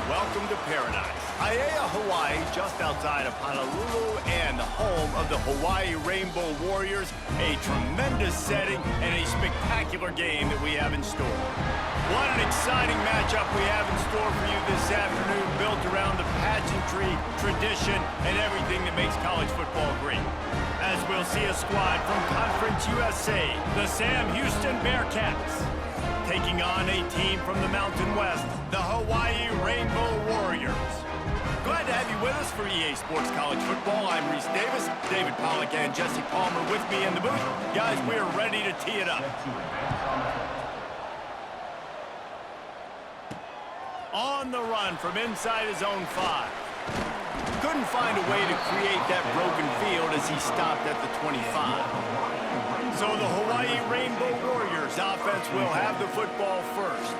welcome to paradise. Aiea, Hawaii, just outside of Honolulu and the home of the Hawaii Rainbow Warriors. A tremendous setting and a spectacular game that we have in store. What an exciting matchup we have in store for you this afternoon, built around the pageantry, tradition, and everything that makes college football great. As we'll see a squad from Conference USA, the Sam Houston Bearcats, taking on a team from the Mountain West, the Hawaii Rainbow Warriors. Glad to have you with us for EA Sports College Football. I'm Reese Davis, David Pollack and Jesse Palmer with me in the booth. Guys, we are ready to tee it up. On the run from inside his own 5. Couldn't find a way to create that broken field as he stopped at the 25. So the Hawaii Rainbow Warriors offense will have the football first.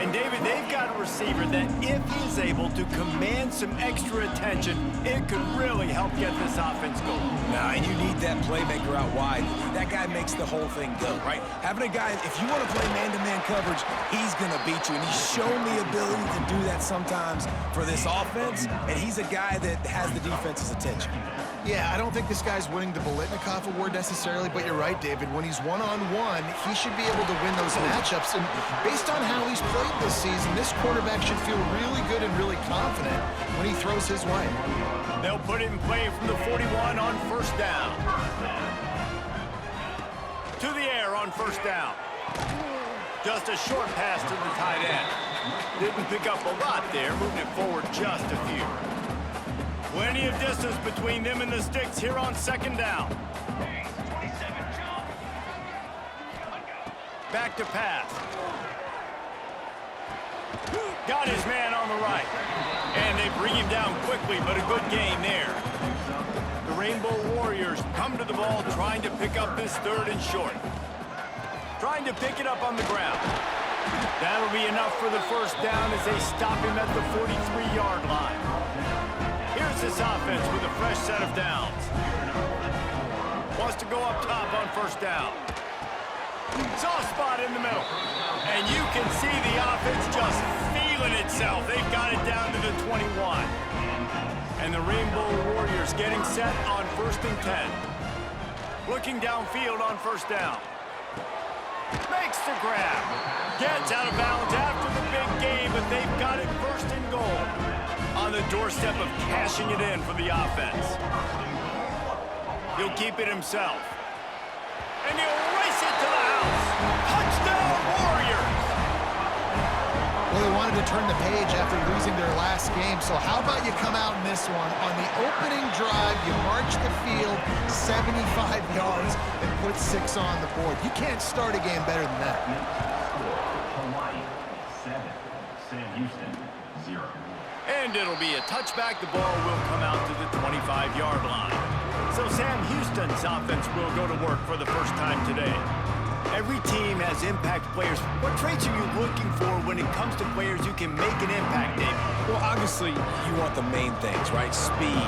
And David, they've got a receiver that if he's able to command some extra attention, it could really help get this offense going. Nah, and you need that playmaker out wide. That guy makes the whole thing go, right? Having a guy, if you want to play man-to-man coverage, he's going to beat you. And he's shown the ability to do that sometimes for this offense. And he's a guy that has the defense's attention. Yeah, I don't think this guy's winning the Biletnikoff Award necessarily, but you're right, David. When he's one-on-one, he should be able to win those matchups. And based on how he's played this season, this quarterback should feel really good and really confident when he throws his way. They'll put it in play from the 41 on first down. To the air on first down. Just a short pass to the tight end. Didn't pick up a lot there, moving it forward just a few. Plenty of distance between them and the sticks here on second down. Back to pass. Got his man on the right. And they bring him down quickly, but a good gain there. The Rainbow Warriors come to the ball trying to pick up this third and short. Trying to pick it up on the ground. That'll be enough for the first down as they stop him at the 43-yard line. Here's this offense with a fresh set of downs. Wants to go up top on first down. Soft spot in the middle. And you can see the offense just feeling itself. They've got it down to the 21. And the Rainbow Warriors getting set on first and 10. Looking downfield on first down. Makes the grab. Gets out of bounds after the big game, but they've got it first and goal. On the doorstep of cashing it in for the offense. He'll keep it himself. And he'll race it to the house. Touchdown, Warriors! Well, they wanted to turn the page after losing their last game, so how about you come out in this one? On the opening drive, you march the field 75 yards and put 6 on the board. You can't start a game better than that. Hawaii 7, Sam Houston 0. And it'll be a touchback. The ball will come out to the 25-yard line. So Sam Houston's offense will go to work for the first time today. Every team has impact players. What traits are you looking for when it comes to players who can make an impact, David? Well, obviously, you want the main things, right? Speed,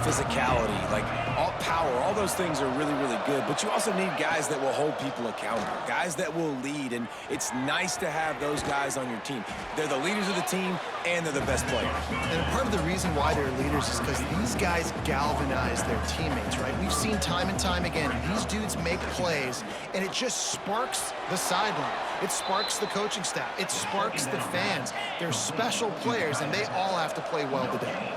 physicality, like all power, all those things are really, really good. But you also need guys that will hold people accountable, guys that will lead. And it's nice to have those guys on your team. They're the leaders of the team, and they're the best players. And part of the reason why they're leaders is because these guys galvanize their teammates, right? We've seen time and time again, these dudes make plays, and it just sparks the sideline. It sparks the coaching staff. It sparks the fans. They're special players, and they all have to play well today.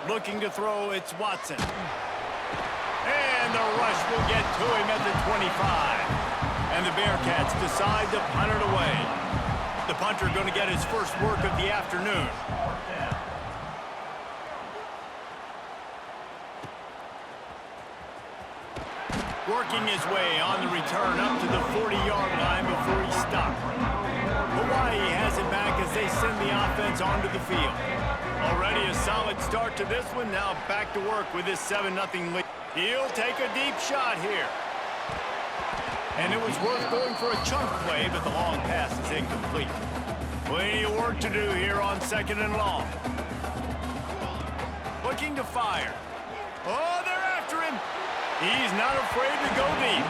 Looking to throw, it's Watson. And the rush will get to him at the 25. And the Bearcats decide to punt it away. The punter going to get his first work of the afternoon. Working his way on the return up to the 40-yard line before he stopped. Hawaii has it back as they send the offense onto the field. Already a solid start to this one. Now back to work with this 7-0 lead. He'll take a deep shot here. And it was worth going for a chunk play, but the long pass is incomplete. Plenty of work to do here on second and long. Looking to fire. Oh, they're after him. He's not afraid to go deep.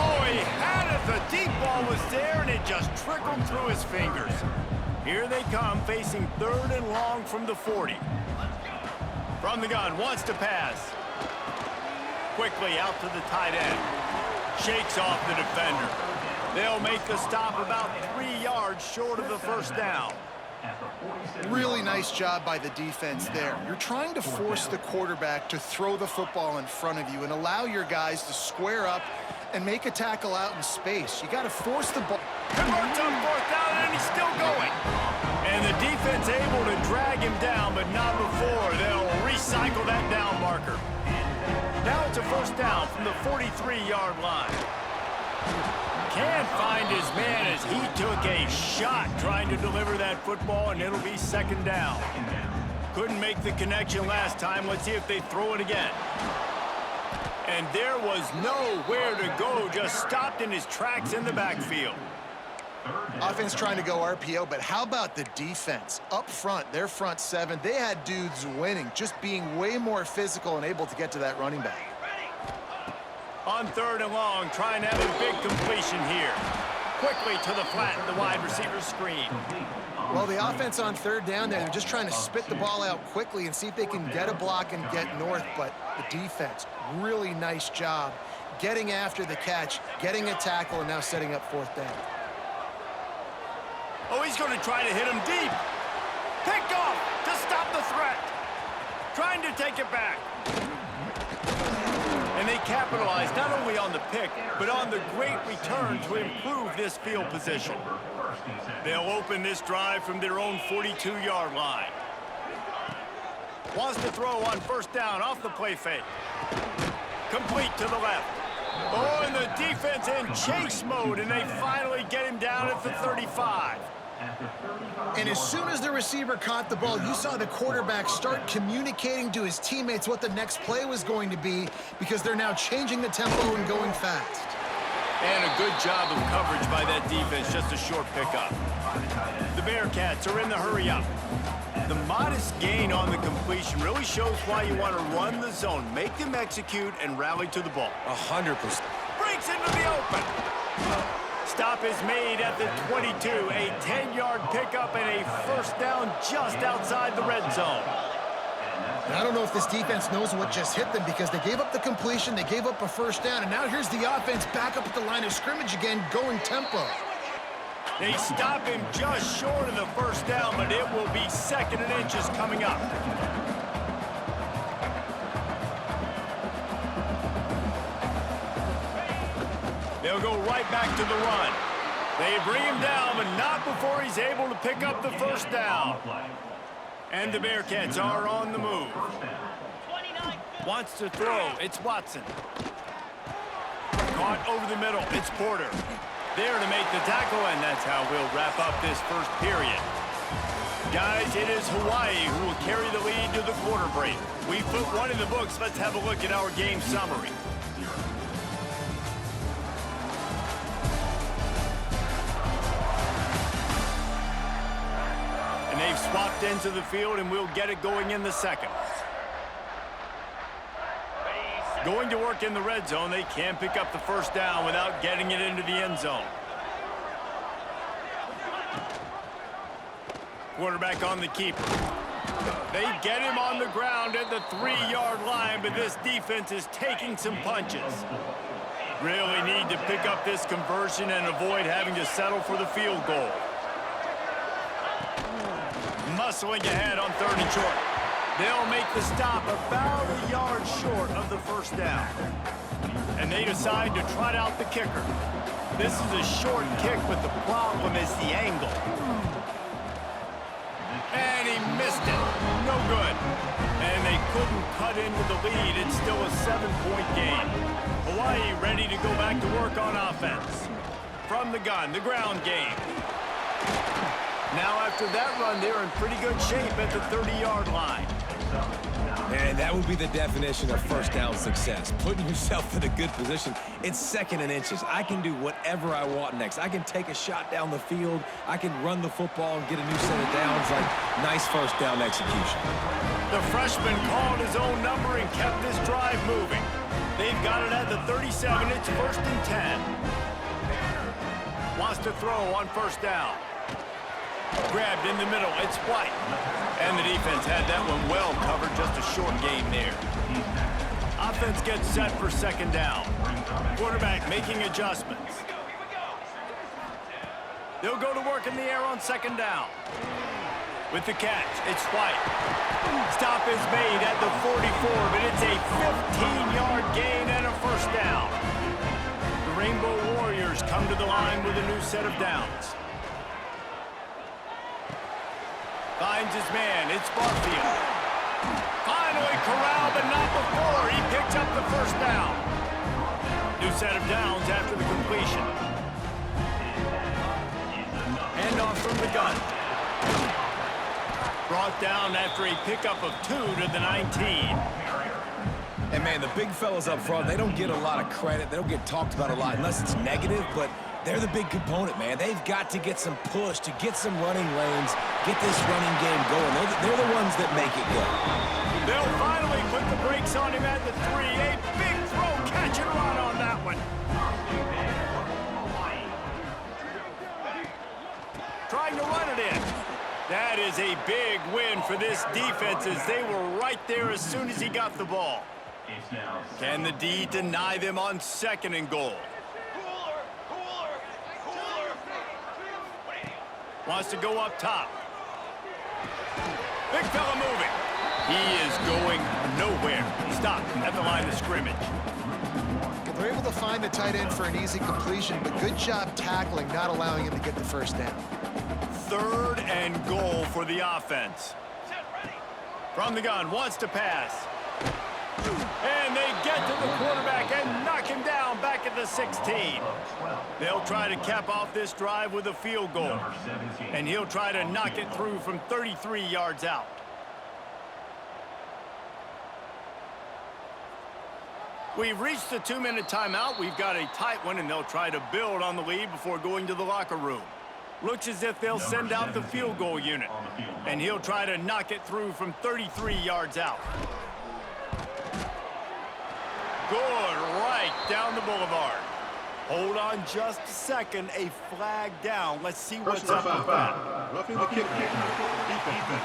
Oh, he had it. The deep ball was there, and it just trickled through his fingers. Here they come, facing 3rd and long from the 40. From the gun, wants to pass. Quickly out to the tight end. Shakes off the defender. They'll make the stop about 3 yards short of the first down. Really nice job by the defense there. You're trying to force the quarterback to throw the football in front of you and allow your guys to square up and make a tackle out in space. You got to force the ball. Converts on 4th down, and he's still going. And the defense able to drag him down, but not before they'll recycle that down marker. Now it's a first down from the 43-yard line. Can't find his man as he took a shot trying to deliver that football, and it'll be 2nd down. Couldn't make the connection last time. Let's see if they throw it again. And there was nowhere to go, just stopped in his tracks in the backfield. Offense trying to go RPO, but how about the defense? Up front, their front 7, they had dudes winning, just being way more physical and able to get to that running back. On 3rd and long, trying to have a big completion here. Quickly to the flat, the wide receiver screen. Well, the offense on 3rd down there, they're just trying to spit the ball out quickly and see if they can get a block and get north, but the defense, really nice job getting after the catch, getting a tackle, and now setting up 4th down. Oh, he's going to try to hit him deep. Picked off to stop the threat. Trying to take it back. And they capitalize not only on the pick, but on the great return to improve this field position. They'll open this drive from their own 42-yard line. Wants to throw on 1st down off the play fake. Complete to the left. Oh, and the defense in chase mode, and they finally get him down at the 35. And as soon as the receiver caught the ball, you saw the quarterback start communicating to his teammates what the next play was going to be, because they're now changing the tempo and going fast. And a good job of coverage by that defense, just a short pickup. The Bearcats are in the hurry-up. The modest gain on the completion really shows why you want to run the zone, make them execute, and rally to the ball. 100%. Breaks into the open. Stop is made at the 22, a 10-yard pickup and a 1st down just outside the red zone. And I don't know if this defense knows what just hit them, because they gave up the completion, they gave up a 1st down, and now here's the offense back up at the line of scrimmage again, going tempo. They stop him just short of the 1st down, but it will be 2nd and inches coming up. They'll go right back to the run. They bring him down, but not before he's able to pick up the 1st down. And the Bearcats are on the move. Wants to throw. It's Watson. Caught over the middle. It's Porter. There to make the tackle, and that's how we'll wrap up this 1st period. Guys, it is Hawaii who will carry the lead to the quarter break. We put one in the books. Let's have a look at our game summary. And they've swapped into the field, and we'll get it going in the 2nd. Going to work in the red zone, they can't pick up the 1st down without getting it into the end zone. Quarterback on the keeper. They get him on the ground at the 3-yard line, but this defense is taking some punches. Really need to pick up this conversion and avoid having to settle for the field goal. Muscling ahead on 3rd and short. They'll make the stop about a yard short of the 1st down. And they decide to trot out the kicker. This is a short kick, but the problem is the angle. And he missed it. No good. And they couldn't cut into the lead. It's still a 7-point game. Hawaii ready to go back to work on offense. From the gun, the ground game. Now after that run, they're in pretty good shape at the 30-yard line. And that would be the definition of 1st down success. Putting yourself in a good position. It's 2nd and inches. I can do whatever I want next. I can take a shot down the field. I can run the football and get a new set of downs. Like, nice 1st down execution. The freshman called his own number and kept this drive moving. They've got it at the 37. It's 1st and 10. Wants to throw on 1st down. Grabbed in the middle. It's White. And the defense had that one well covered. Just a short game there. Offense gets set for 2nd down. Quarterback making adjustments. They'll go to work in the air on 2nd down. With the catch, it's White. Stop is made at the 44, but it's a 15-yard gain and a 1st down. The Rainbow Warriors come to the line with a new set of downs. Finds his man, it's Barfield. Finally corralled, but not before. He picks up the 1st down. New set of downs after the completion. Handoff from the gun. Brought down after a pickup of 2 to the 19. And, man, the big fellas up front, they don't get a lot of credit. They don't get talked about a lot unless it's negative, but they're the big component, man. They've got to get some push, to get some running lanes, get this running game going. They're the ones that make it go. They'll finally put the brakes on him at the 3. A big throw, catch and run on that one. Trying to run it in. That is a big win for this defense as they were right there as soon as he got the ball. Can the D deny them on 2nd and goal? Wants to go up top. Big fella moving. He is going nowhere. Stop at the line of scrimmage. They're able to find the tight end for an easy completion, but good job tackling, not allowing him to get the 1st down. 3rd and goal for the offense. From the gun, wants to pass. And they get to the quarterback and knock him down back at the 16. They'll try to cap off this drive with a field goal. And he'll try to knock it through from 33 yards out. We've reached the 2-minute timeout. We've got a tight one, and they'll try to build on the lead before going to the locker room. Looks as if they'll send out the field goal unit. And he'll try to knock it through from 33 yards out. Good, right down the boulevard. Hold on just a second. A flag down. Let's see what's up with that. Roughing the kick. Defense.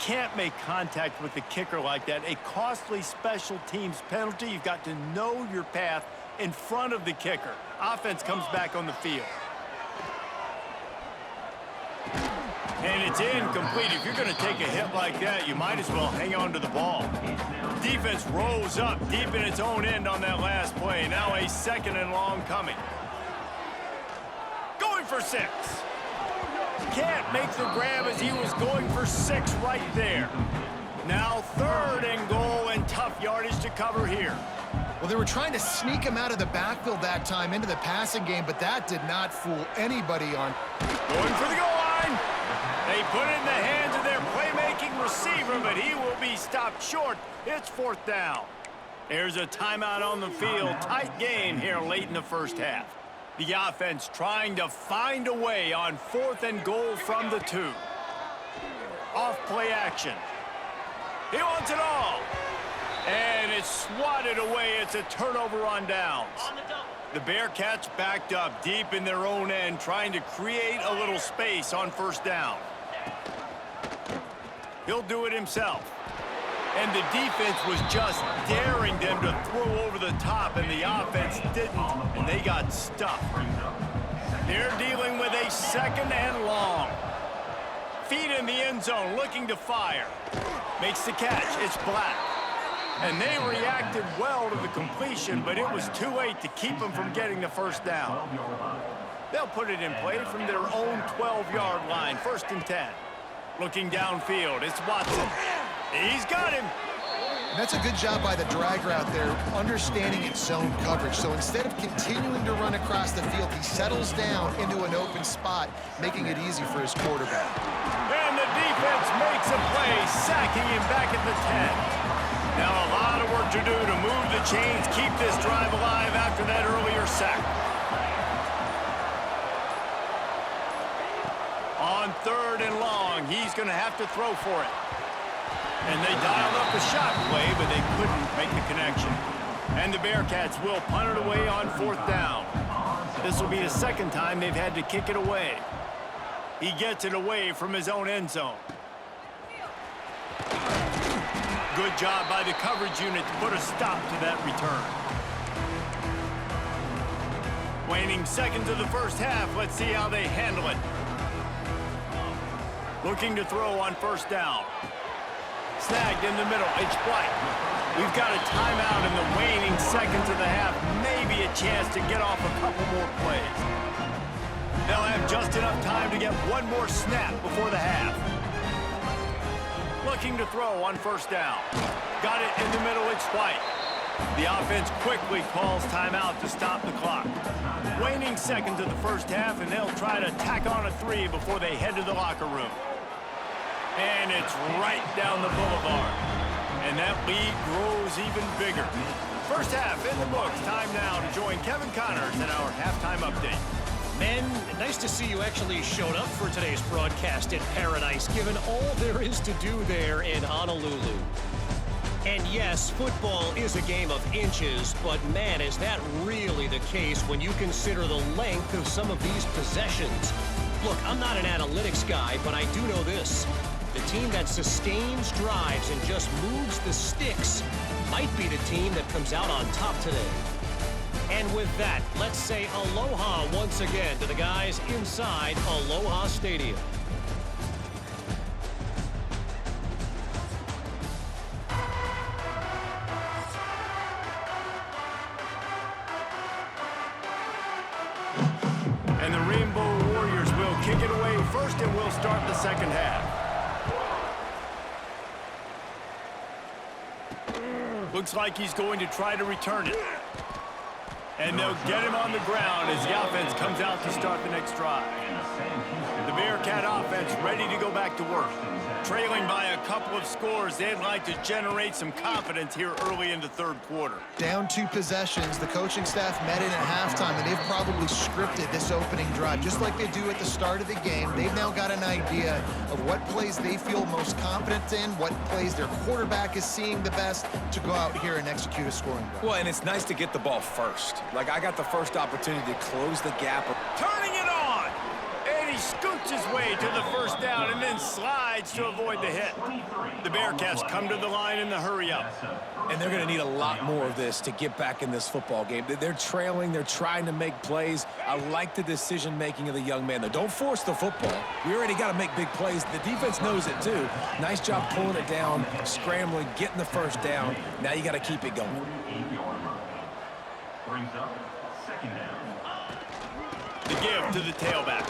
Can't make contact with the kicker like that. A costly special teams penalty. You've got to know your path in front of the kicker. Offense comes back on the field. And it's incomplete. If you're going to take a hit like that, you might as well hang on to the ball. Defense rolls up deep in its own end on that last play. Now a 2nd and long coming. Going for 6. Can't make the grab as he was going for 6 right there. Now 3rd and goal and tough yardage to cover here. Well, they were trying to sneak him out of the backfield that time into the passing game, but that did not fool anybody on. Going for the goal line. They put it in the hands of their playmaking receiver, but he will be stopped short. It's 4th down. There's a timeout on the field. Tight game here late in the 1st half. The offense trying to find a way on 4th and goal from the 2. Off play action. He wants it all. And it's swatted away. It's a turnover on downs. The Bearcats backed up deep in their own end, trying to create a little space on 1st down. He'll do it himself. And the defense was just daring them to throw over the top, and the offense didn't, and they got stuffed. They're dealing with a 2nd and long. Feet in the end zone, looking to fire. Makes the catch. It's Black. And they reacted well to the completion, but it was too late to keep them from getting the 1st down. They'll put it in play from their own 12-yard line, 1st and 10. Looking downfield, it's Watson. He's got him. And that's a good job by the drag route there, understanding its zone coverage. So instead of continuing to run across the field, he settles down into an open spot, making it easy for his quarterback. And the defense makes a play, sacking him back at the 10. Now a lot of work to do to move the chains, keep this drive alive after that earlier sack. On 3rd and long, he's going to have to throw for it. And they dialed up a shot play, but they couldn't make the connection. And the Bearcats will punt it away on 4th down. This will be the second time they've had to kick it away. He gets it away from his own end zone. Good job by the coverage unit to put a stop to that return. Waning seconds of the first half. Let's see how they handle it. Looking to throw on 1st down. Snagged in the middle. It's White. We've got a timeout in the waning seconds of the half. Maybe a chance to get off a couple more plays. They'll have just enough time to get one more snap before the half. Looking to throw on 1st down. Got it in the middle. It's White. The offense quickly calls timeout to stop the clock. Waning seconds of the first half, and they'll try to tack on a 3 before they head to the locker room. And it's right down the boulevard. And that lead grows even bigger. First half in the books. Time now to join Kevin Connors in our halftime update. Men, nice to see you actually showed up for today's broadcast in Paradise, given all there is to do there in Honolulu. And yes, football is a game of inches, but man, is that really the case when you consider the length of some of these possessions. Look, I'm not an analytics guy, but I do know this. The team that sustains drives and just moves the sticks might be the team that comes out on top today. And with that, let's say aloha once again to the guys inside Aloha Stadium. And the Rainbow Warriors will kick it away first, and we'll start the second half. Looks like he's going to try to return it. And they'll get him on the ground as the offense comes out to start the next drive. The Bearcat offense ready to go back to work. Trailing by a couple of scores, they'd like to generate some confidence here early in the 3rd quarter. Down 2 possessions, the coaching staff met in at halftime, and they've probably scripted this opening drive. Just like they do at the start of the game, they've now got an idea of what plays they feel most confident in, what plays their quarterback is seeing the best to go out here and execute a scoring drive. Well, and it's nice to get the ball first. Like, I got the first opportunity to close the gap. Turning it on! And he scoots his way to the 1st down and then slides to avoid the hit. The Bearcats come to the line in the hurry-up. And they're going to need a lot more of this to get back in this football game. They're trailing. They're trying to make plays. I like the decision-making of the young man, though. Don't force the football. We already got to make big plays. The defense knows it, too. Nice job pulling it down, scrambling, getting the 1st down. Now you got to keep it going. Brings up 2nd down. The give to the tailback.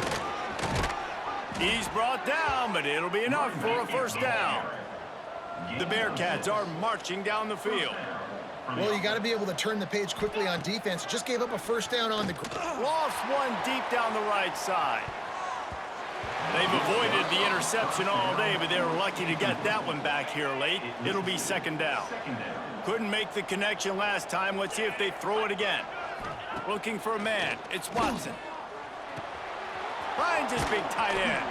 He's brought down, but it'll be enough for a 1st down. The Bearcats are marching down the field. Well, you got to be able to turn the page quickly on defense. Just gave up a 1st down on the ground. Lost one deep down the right side. They've avoided the interception all day, but they're lucky to get that one back here late. It'll be 2nd down. Couldn't make the connection last time. Let's see if they throw it again. Looking for a man. It's Watson. Finds his big tight end.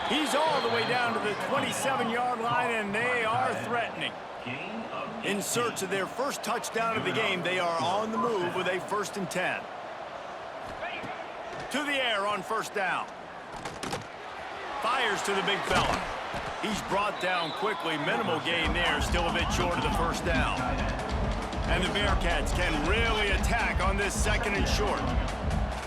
He's all the way down to the 27-yard line, and they are threatening. In search of their first touchdown of the game, they are on the move with a 1st and 10. To the air on 1st down. Fires to the big fella. He's brought down quickly. Minimal gain there, still a bit short of the 1st down. And the Bearcats can really attack on this 2nd and short.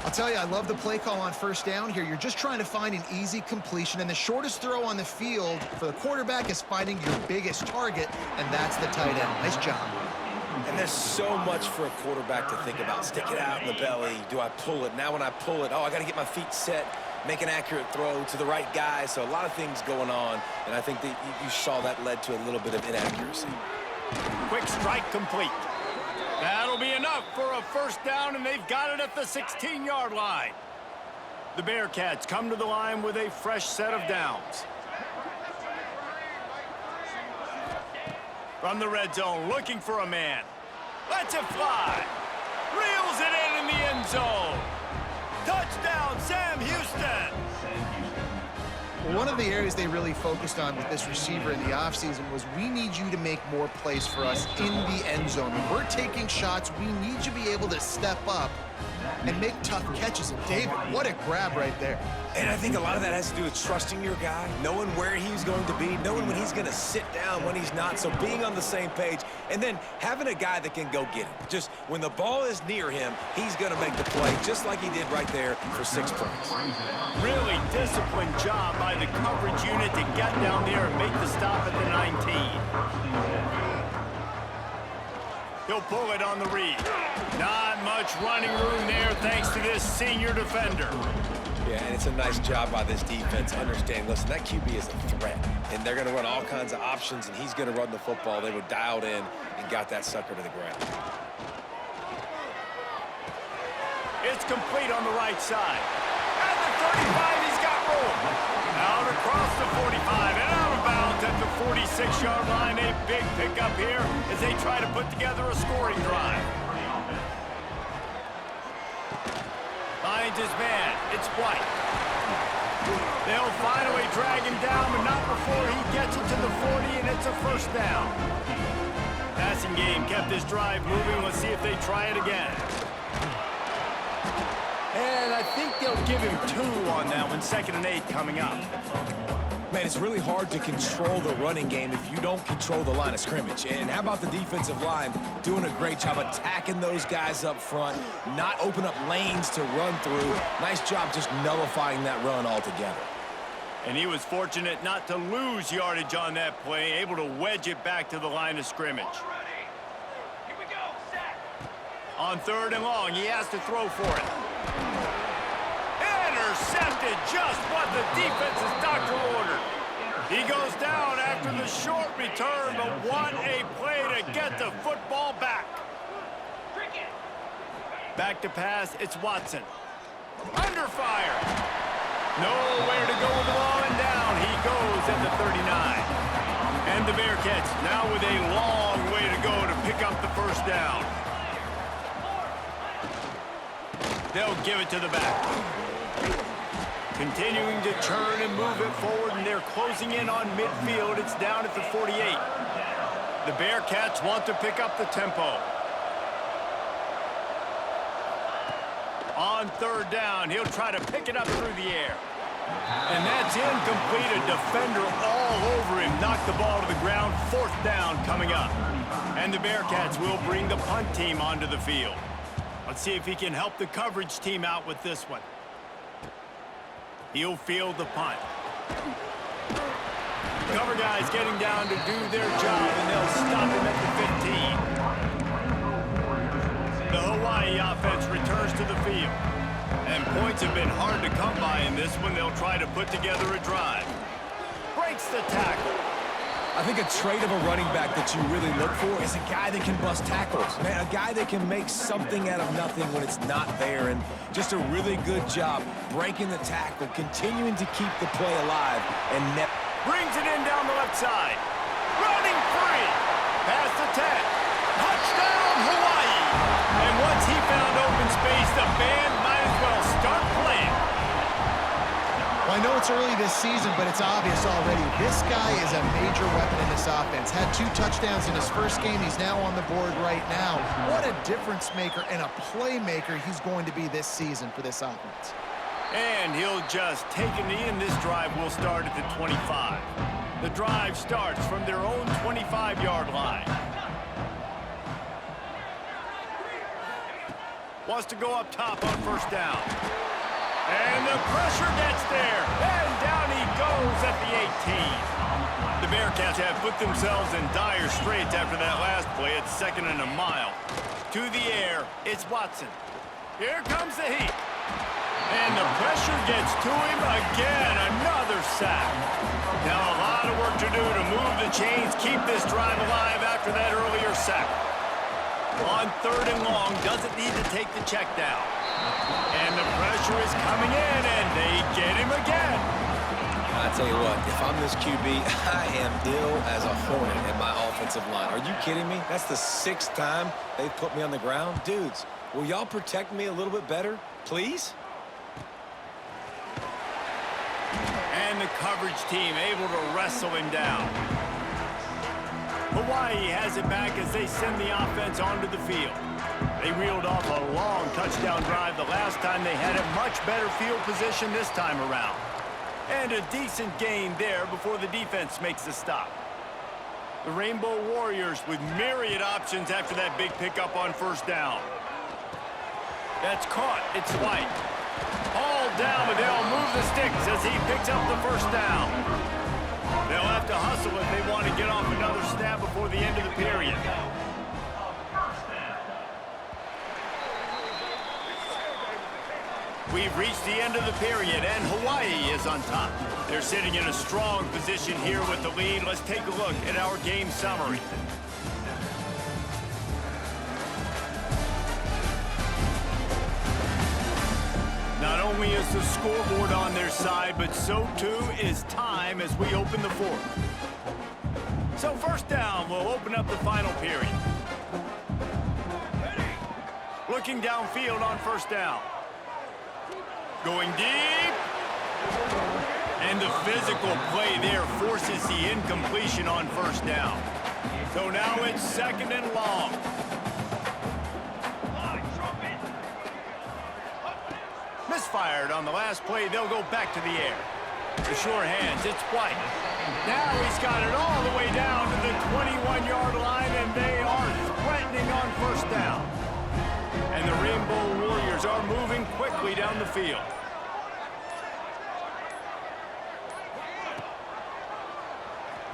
I'll tell you, I love the play call on 1st down here. You're just trying to find an easy completion, and the shortest throw on the field for the quarterback is finding your biggest target, and that's the tight end. Nice job. And there's so much for a quarterback to think about. Stick it out in the belly. Do I pull it? Now when I pull it, I got to get my feet set, make an accurate throw to the right guy. So a lot of things going on, and I think that you saw that led to a little bit of inaccuracy. Quick strike complete. That'll be enough for a 1st down, and they've got it at the 16-yard line. The Bearcats come to the line with a fresh set of downs. From the red zone, looking for a man. Lets it fly. Reels it in the end zone. Touchdown, Sam Houston. Well, one of the areas they really focused on with this receiver in the offseason was we need you to make more plays for us in the end zone. When we're taking shots, we need you to be able to step up and make tough catches. And David, what a grab right there. And I think a lot of that has to do with trusting your guy, knowing where he's going to be, knowing when he's going to sit down, when he's not, so being on the same page, and then having a guy that can go get him. Just when the ball is near him, he's going to make the play, just like he did right there for 6 points. Really disciplined job by the coverage unit to get down there and make the stop at the 19. He'll pull it on the read. Not much running room there thanks to this senior defender. Yeah, and it's a nice job by this defense understanding, listen, that QB is a threat, and they're going to run all kinds of options, and he's going to run the football. They were dialed in and got that sucker to the ground. It's complete on the right side. At the 35, he's got room. Out across the 45 and out of bounds at the 46-yard line. A big pickup here as they try to put together a scoring drive. Finds his man. It's White. They'll finally drag him down, but not before he gets it to the 40, and it's a first down. Passing game kept this drive moving. Let's see if they try it again. And I think they'll give him 2 on that one. 2nd and 8 coming up. Man, it's really hard to control the running game if you don't control the line of scrimmage. And how about the defensive line doing a great job attacking those guys up front, not open up lanes to run through. Nice job just nullifying that run altogether. And he was fortunate not to lose yardage on that play, able to wedge it back to the line of scrimmage. Here we go, set. On 3rd and long, he has to throw for it. Intercepted, just what the defense's doctor ordered. He goes down after the short return, but what a play to get the football back. Back to pass, it's Watson. Under fire. Nowhere to go with the ball, and down he goes at the 39. And the Bearcats now with a long way to go to pick up the first down. They'll give it to the back. Continuing to churn and move it forward, and they're closing in on midfield. It's down at the 48. The Bearcats want to pick up the tempo. On 3rd down, he'll try to pick it up through the air. And that's incomplete. A defender all over him. Knocked the ball to the ground. 4th down coming up. And the Bearcats will bring the punt team onto the field. Let's see if he can help the coverage team out with this one. He'll field the punt. Cover guys getting down to do their job, and they'll stop him at the 15. The Hawaii offense returns to the field. And points have been hard to come by in this one. They'll try to put together a drive. Breaks the tackle. I think a trait of a running back that you really look for is a guy that can bust tackles. Man, a guy that can make something out of nothing when it's not there. And just a really good job breaking the tackle, continuing to keep the play alive, and brings it in down the left side. Running free. Past the 10. Touchdown, Hawaii. And once he found open space, the band might as well start playing. Well, I know it's early this season, but it's obvious already. This guy is a major weapon in this offense. Had 2 touchdowns in his first game. He's now on the board right now. What a difference maker and a playmaker he's going to be this season for this offense. And he'll just take a knee, and this drive will start at the 25. The drive starts from their own 25-yard line. Wants to go up top on 1st down. And the pressure gets there. And down he goes at the 18. The Bearcats have put themselves in dire straits after that last play. It's 2nd and a mile. To the air, it's Watson. Here comes the heat. And the pressure gets to him again. Another sack. Now a lot of work to do to move the chains, keep this drive alive after that earlier sack. On 3rd and long, doesn't need to take the check down. And the pressure is coming in, and they get him again. I tell you what, if I'm this QB, I am ill as a hornet in my offensive line. Are you kidding me? That's the 6th time they've put me on the ground. Dudes, will y'all protect me a little bit better, please? And the coverage team able to wrestle him down. Hawaii has it back as they send the offense onto the field. They reeled off a long touchdown drive the last time they had a much better field position this time around. And a decent gain there before the defense makes the stop. The Rainbow Warriors with myriad options after that big pickup on first down. That's caught. It's White. All down, but they'll move the sticks as he picks up the first down. They'll have to hustle if they want to get off another snap before the end of the period. We've reached the end of the period, and Hawaii is on top. They're sitting in a strong position here with the lead. Let's take a look at our game summary. Not only is the scoreboard on their side, but so too is time as we open the fourth. So first down, we'll open up the final period. Looking downfield on first down. Going deep. And the physical play there forces the incompletion on first down. So now it's second and long. Misfired on the last play. They'll go back to the air. The sure hands. It's White. Now he's got it all the way down to the 21-yard line, and they are threatening on first down. And the Rainbow Warriors are moving quickly down the field.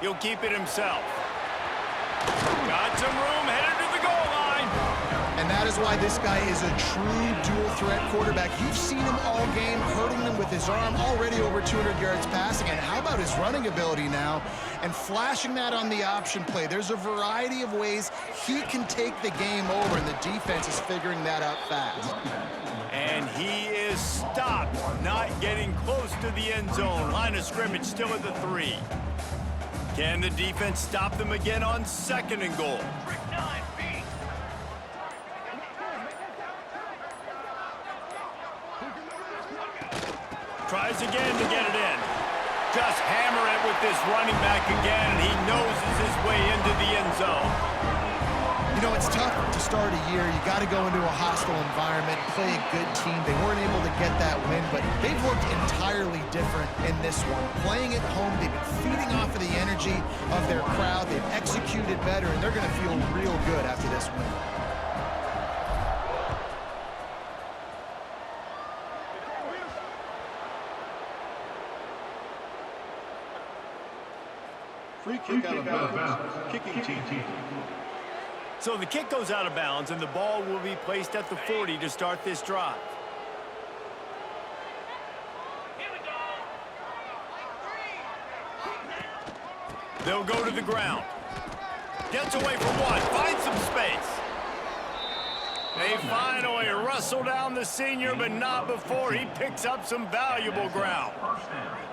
He'll keep it himself. Got some room, headed to the goal line. And that is why this guy is a true dual-threat quarterback. You've seen him all game, hurting them with his arm, already over 200 yards passing. And how about his running ability now? And flashing that on the option play. There's a variety of ways he can take the game over, and the defense is figuring that out fast. And he is stopped, not getting close to the end zone. Line of scrimmage still at the 3. Can the defense stop them again on second and goal? Tries again to get it in. Just hammer it with this running back again, and he noses his way into the end zone. You know, it's tough to start a year. You got to go into a hostile environment, play a good team. They weren't able to get that win, but they've looked entirely different in this one. Playing at home, they've been feeding off of the energy of their crowd. They've executed better, and they're going to feel real good after this win. Free kick out of bounds. Kicking team. So the kick goes out of bounds, and the ball will be placed at the 40 to start this drive. They'll go to the ground. Gets away from one. Finds some space. They finally wrestle down the senior, but not before he picks up some valuable ground.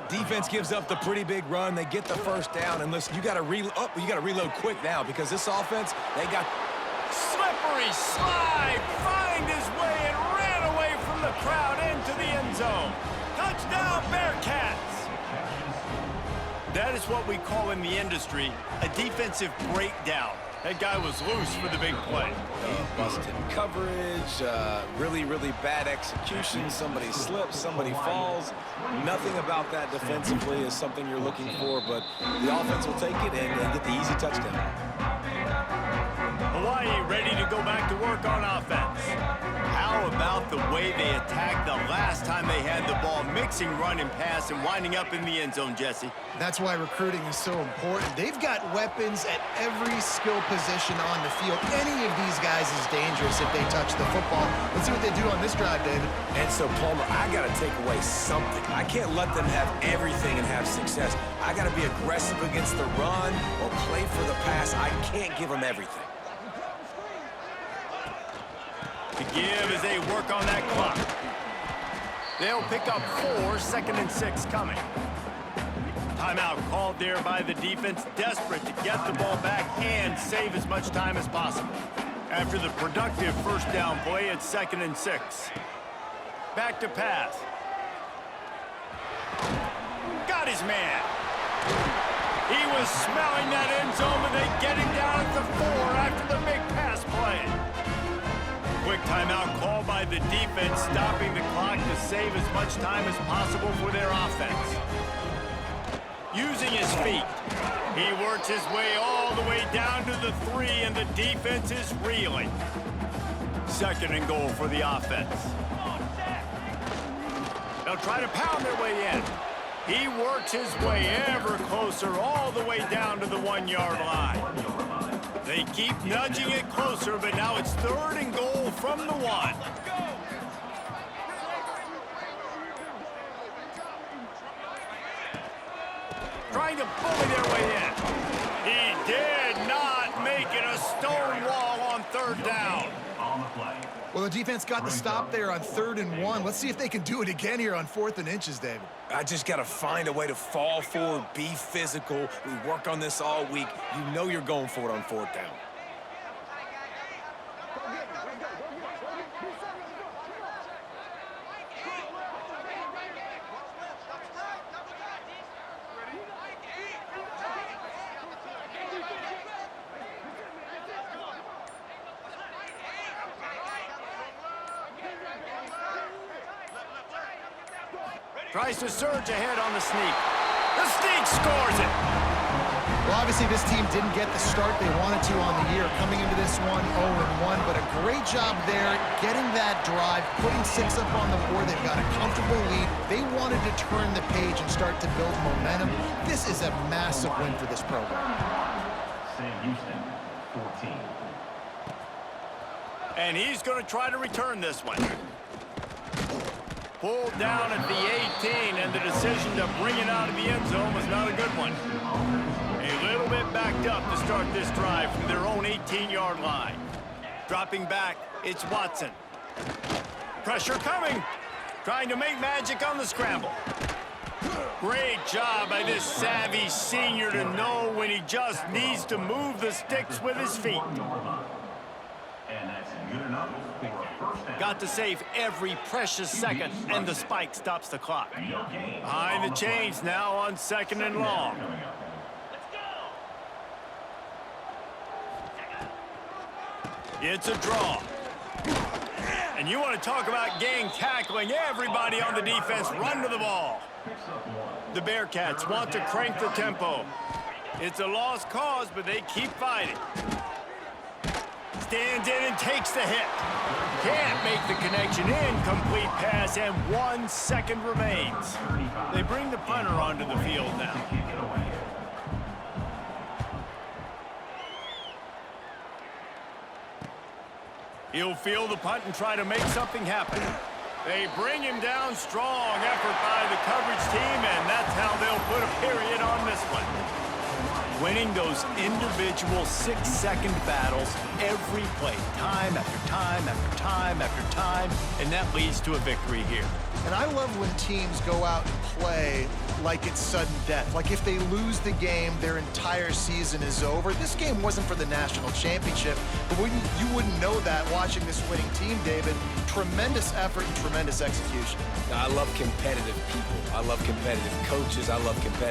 Defense gives up the pretty big run. They get the first down, and listen, you got to reload quick now because this offense, they got slippery slide, find his way and ran away from the crowd into the end zone. Touchdown, Bearcats! That is what we call in the industry a defensive breakdown. That guy was loose for the big play. busted coverage, really, really bad execution. Somebody slips, somebody falls. Nothing about that defensively is something you're looking for, but the offense will take it and get the easy touchdown. Hawaii ready to go back to work on offense. How about the way they attacked the last time they had the ball, mixing run and pass and winding up in the end zone, Jesse? That's why recruiting is so important. They've got weapons at every skill position on the field. Any of these guys is dangerous if they touch the football. Let's see what they do on this drive, David. And so, Palmer, I got to take away something. I can't let them have everything and have success. I got to be aggressive against the run or play for the pass. I can't give them everything. To give as they work on that clock. They'll pick up 4, 2nd and 6 coming. Timeout called there by the defense, desperate to get the ball back and save as much time as possible. After the productive first down play, it's 2nd and 6. Back to pass. got his man. He was smelling that end zone, but they get him down at the 4 after the big pass play. Quick timeout called by the defense, stopping the clock to save as much time as possible for their offense. Using his feet, he works his way all the way down to the 3, and the defense is reeling. 2nd and goal for the offense. They'll try to pound their way in. He works his way ever closer all the way down to the 1-yard line. They keep nudging it closer, but now it's 3rd and goal from the 1. Trying to bully their way in. He did not make it a stone wall on 3rd down. Well, the defense got the stop there on 3rd and 1. Let's see if they can do it again here on 4th and inches, David. I just got to find a way to fall forward, be physical. We work on this all week. You know you're going for it on 4th down. Tries to surge ahead on the sneak. The sneak scores it. Well, obviously this team didn't get the start they wanted to on the year, coming into this one 0-1, but a great job there getting that drive, putting 6 up on the board. They've got a comfortable lead. They wanted to turn the page and start to build momentum. This is a massive win for this program. Sam Houston, 14. And he's going to try to return this one. Pulled down at the 18, and the decision to bring it out of the end zone was not a good one. A little bit backed up to start this drive from their own 18-yard line. Dropping back, it's Watson. Pressure coming. Trying to make magic on the scramble. Great job by this savvy senior to know when he just needs to move the sticks with his feet. And that's good enough for a first down. Got to save every precious second, and the spike stops the clock. Behind the chains now on 2nd and long. It's a draw. And you want to talk about gang tackling. Everybody on the defense run to the ball. The Bearcats want to crank the tempo. It's a lost cause, but they keep fighting. Stands in and takes the hit. Can't make the connection. Incomplete pass, and 1 second remains. They bring the punter onto the field now. He'll field the punt and try to make something happen. They bring him down. Strong effort by the coverage team, and that's how they'll put a period on this one. Winning those individual 6-second battles every play, time after time after time after time, and that leads to a victory here. And I love when teams go out and play like it's sudden death. Like if they lose the game, their entire season is over. This game wasn't for the national championship, but you wouldn't know that watching this winning team, David. Tremendous effort and tremendous execution. I love competitive people. I love competitive coaches. I love competitive